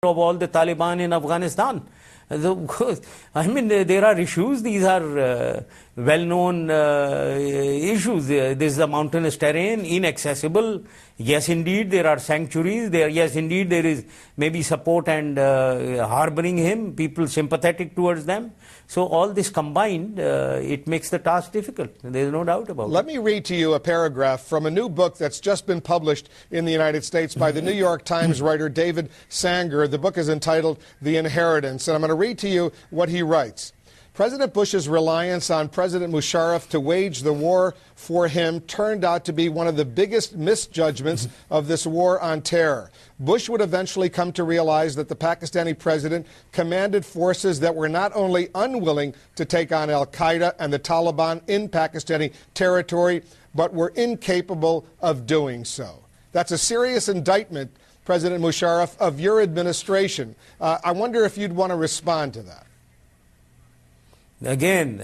of all the Taliban in Afghanistan. I mean, there are issues. These are well-known issues. This is a mountainous terrain, inaccessible. Yes, indeed, there are sanctuaries. Yes, indeed, there is maybe support and harboring him, people sympathetic towards them. So all this combined, it makes the task difficult. There's no doubt about it. Let me read to you a paragraph from a new book that's just been published in the United States by the New York Times writer David Sanger. The book is entitled The Inheritance, and I'm going to read to you what he writes. President Bush's reliance on President Musharraf to wage the war for him turned out to be one of the biggest misjudgments of this war on terror. Bush would eventually come to realize that the Pakistani president commanded forces that were not only unwilling to take on al-Qaeda and the Taliban in Pakistani territory, but were incapable of doing so. That's a serious indictment, President Musharraf, of your administration. I wonder if you'd want to respond to that. Again,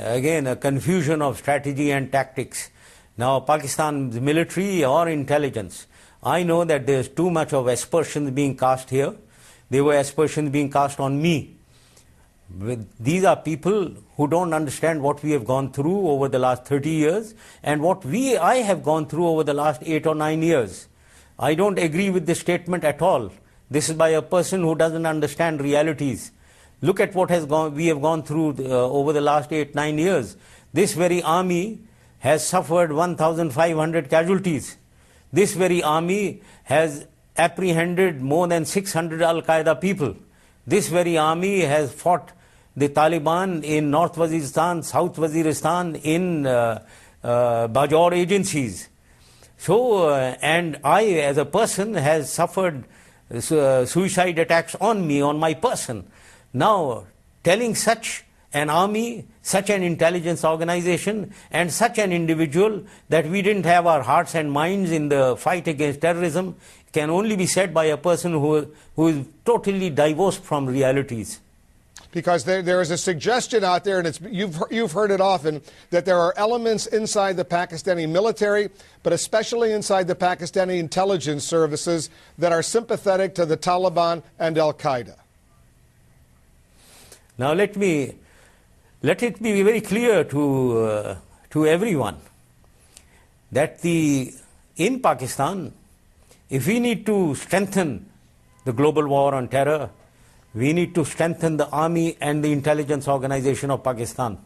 a confusion of strategy and tactics. Now, Pakistan's military or intelligence, I know that there's too much of aspersions being cast here. There were aspersions being cast on me. These are people who don't understand what we have gone through over the last 30 years and what I have gone through over the last 8 or 9 years. I don't agree with this statement at all. This is by a person who doesn't understand realities. Look at what we have gone through over the last 8-9 years. This very army has suffered 1,500 casualties. This very army has apprehended more than 600 al-Qaeda people. This very army has fought the Taliban in North Waziristan, South Waziristan, in Bajaur agencies. So, and I as a person has suffered suicide attacks on me, on my person. Now, telling such an army, such an intelligence organization, and such an individual that we didn't have our hearts and minds in the fight against terrorism can only be said by a person who is totally divorced from realities. Because there is a suggestion out there, and you've heard it often, that there are elements inside the Pakistani military, but especially inside the Pakistani intelligence services, that are sympathetic to the Taliban and al-Qaeda. Now let it be very clear to everyone that in Pakistan, if we need to strengthen the global war on terror, we need to strengthen the army and the intelligence organization of Pakistan.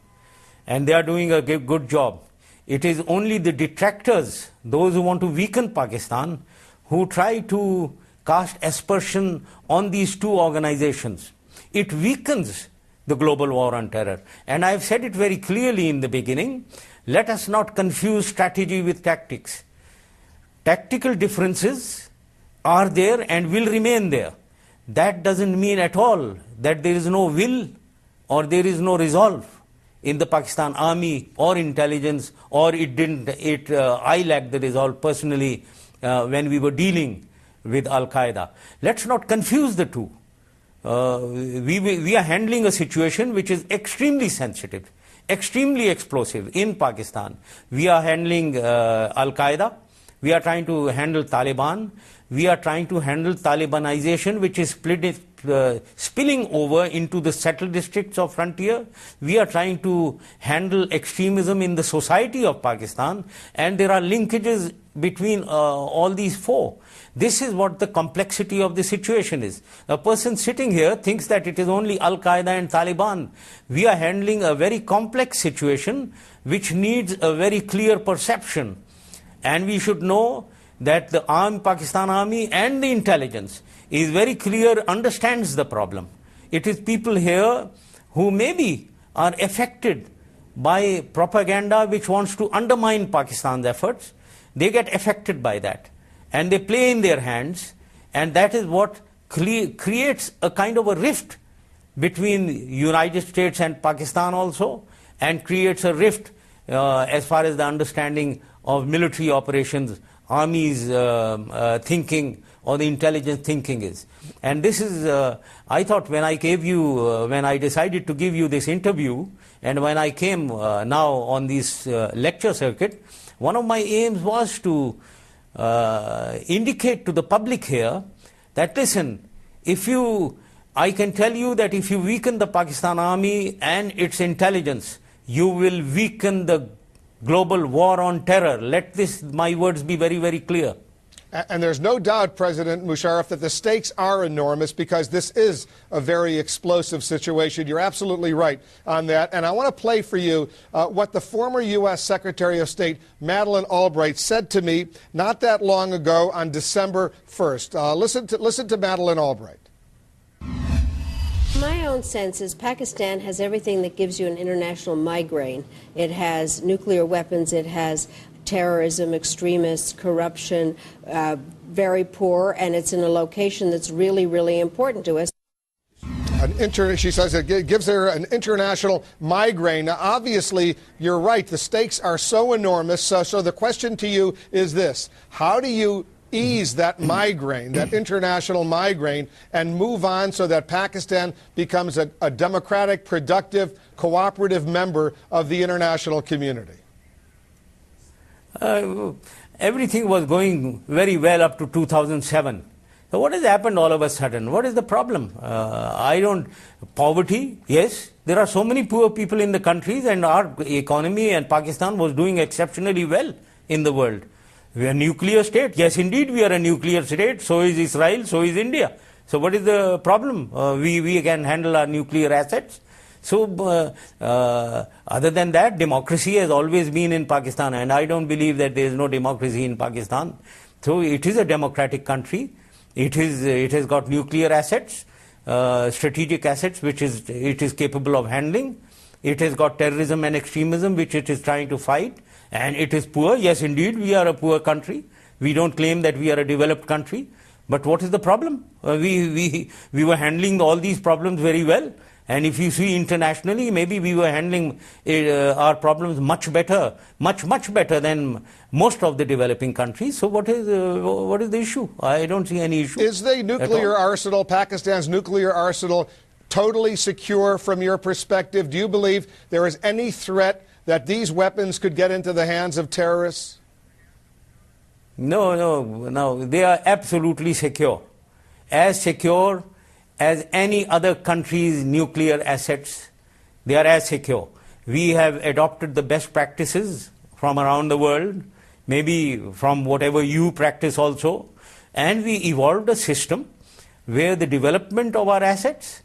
And they are doing a good job. It is only the detractors, those who want to weaken Pakistan, who try to cast aspersion on these two organizations. It weakens the global war on terror. And I have said it very clearly in the beginning, let us not confuse strategy with tactics. Tactical differences are there and will remain there. That doesn't mean at all that there is no will or there is no resolve in the Pakistan army or intelligence, or I lacked the resolve personally when we were dealing with al-Qaeda. Let's not confuse the two. We are handling a situation which is extremely sensitive, extremely explosive in Pakistan. We are handling al-Qaeda. We are trying to handle Taliban. We are trying to handle Talibanization, which is spilling over into the settled districts of frontier. We are trying to handle extremism in the society of Pakistan. And there are linkages between all these four. This is what the complexity of the situation is. A person sitting here thinks that it is only al-Qaeda and Taliban. We are handling a very complex situation which needs a very clear perception. And we should know that the Pakistan army and the intelligence is very clear, understands the problem. It is people here who maybe are affected by propaganda which wants to undermine Pakistan's efforts. They get affected by that. And they play in their hands, and that is what creates a kind of a rift between United States and Pakistan also, and creates a rift as far as the understanding of military operations, armies thinking, or the intelligence thinking is. And this is, I thought when I decided to give you this interview, and when I came now on this lecture circuit, one of my aims was to indicate to the public here that, listen, I can tell you that if you weaken the Pakistan army and its intelligence, you will weaken the global war on terror. Let my words be very, very clear. And there's no doubt, President Musharraf, that the stakes are enormous because this is a very explosive situation. You're absolutely right on that. And I want to play for you what the former U.S. Secretary of State, Madeleine Albright, said to me not that long ago on December 1st. Listen to Madeleine Albright. My own sense is Pakistan has everything that gives you an international migraine. It has nuclear weapons, it has terrorism, extremists, corruption, very poor, and it's in a location that's really, really important to us. She says it gives her an international migraine. Now, obviously, you're right. The stakes are so enormous. So the question to you is this. How do you ease that migraine, that international migraine, and move on so that Pakistan becomes a democratic, productive, cooperative member of the international community? Everything was going very well up to 2007. So what has happened all of a sudden? What is the problem? Poverty, yes. There are so many poor people in the countries, and our economy and Pakistan was doing exceptionally well in the world. We are a nuclear state. Yes, indeed, we are a nuclear state. So is Israel, so is India. So what is the problem? We can handle our nuclear assets. So, other than that, democracy has always been in Pakistan, and I don't believe that there is no democracy in Pakistan. So, it is a democratic country. It has got nuclear assets, strategic assets, which it is capable of handling. It has got terrorism and extremism, which it is trying to fight, and it is poor. Yes, indeed, we are a poor country. We don't claim that we are a developed country. But what is the problem? We were handling all these problems very well. And if you see internationally, maybe we were handling our problems much better than most of the developing countries. So what is the issue? I don't see any issue. Is the nuclear arsenal, Pakistan's nuclear arsenal, totally secure from your perspective? Do you believe there is any threat that these weapons could get into the hands of terrorists? No. They are absolutely secure. As secure as any other country's nuclear assets. They are as secure. We have adopted the best practices from around the world, maybe from whatever you practice also, and we evolved a system where the development of our assets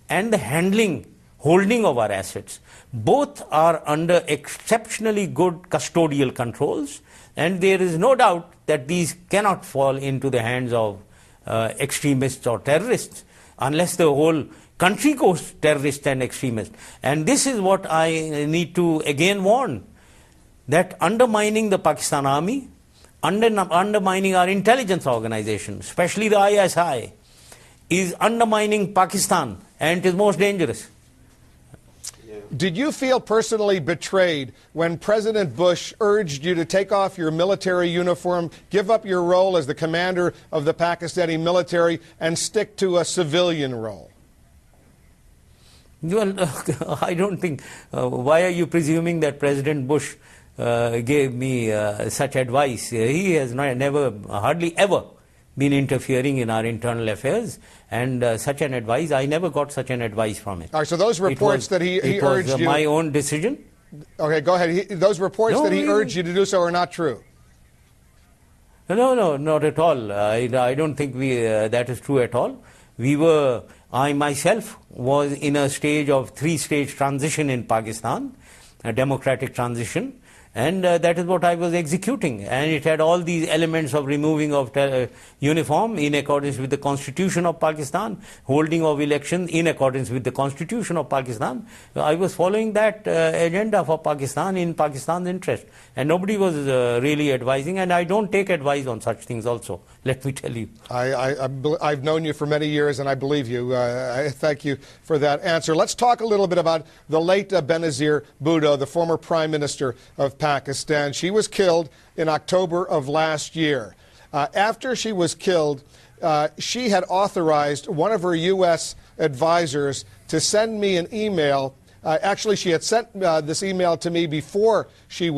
and the holding of our assets, both are under exceptionally good custodial controls, and there is no doubt that these cannot fall into the hands of extremists or terrorists, unless the whole country goes terrorist and extremist. And this is what I need to again warn, that undermining the Pakistan army, undermining our intelligence organization, especially the ISI, is undermining Pakistan, and it is most dangerous. Did you feel personally betrayed when President Bush urged you to take off your military uniform, give up your role as the commander of the Pakistani military, and stick to a civilian role? Well, I don't think. Why are you presuming that President Bush gave me such advice? He has hardly ever been interfering in our internal affairs, and such an advice, I never got such an advice from him. All right, so those reports that he urged you... It was my own decision. Okay, go ahead. Those reports that he urged you to do so are not true. No, not at all. I don't think that is true at all. I myself was in a stage of three-stage transition in Pakistan, a democratic transition, and that is what I was executing. And it had all these elements of removing of uniform in accordance with the Constitution of Pakistan, holding of elections in accordance with the Constitution of Pakistan. I was following that agenda for Pakistan in Pakistan's interest. And nobody was really advising, and I don't take advice on such things also, let me tell you. I've known you for many years, and I believe you. I thank you for that answer. Let's talk a little bit about the late Benazir Bhutto, the former Prime Minister of Pakistan. She was killed in October of last year. After she was killed, she had authorized one of her U.S. advisors to send me an email. Actually, she had sent this email to me before she